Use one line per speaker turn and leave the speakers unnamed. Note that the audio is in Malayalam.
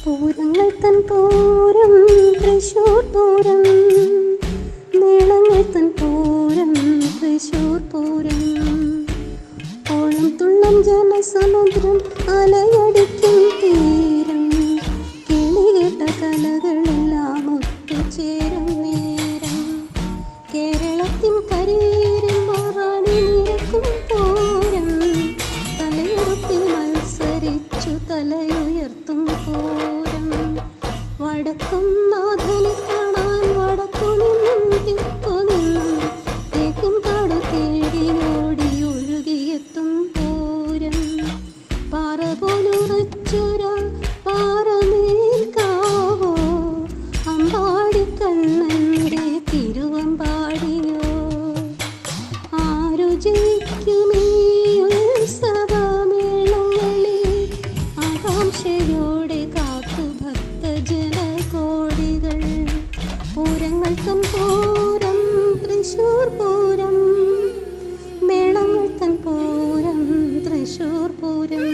പൂരങ്ങൾ തൻ പൂരം തൃശൂർ പൂരം, മേളങ്ങൾ തൻ പൂരം തൃശൂർ പൂരം. ഓളം തുള്ളം ജനസമുദ്രം അലയടിക്കും തീരം, കിളികേട്ട കലകളെല്ലാം ഒത്തുചേരും നേരം. കേരളത്തിൻ കരിയേറും മാറാണി നിരക്കും പൂരം, തലയുറപ്പിൽ മത്സരിച്ചു തലയുയർത്തും പൂരം. വടക്കും നാഥനെ കാണാൻ വടക്കു നിന്നും തെക്കു നിന്നും തേക്കും കാട് തേടി ഓടി ഒഴുകിയെത്തും പൂരം. പാറ പോലുറച്ചൊര പാറമേൽക്കാവോ, അമ്പാടിക്കണ്ണൻ്റെ തിരുവമ്പാടിയോ. ആരു ജയിക്കുമീ ഉത്സവമേളങ്ങളെ, ആകാംക്ഷയോടെ കാത്തു ഭക്തജനകോടികൾ. പൂരങ്ങൾ തൻ പൂരം തൃശൂർ പൂരം, മേളങ്ങൾ തൻ പൂരം തൃശൂർ പൂരം.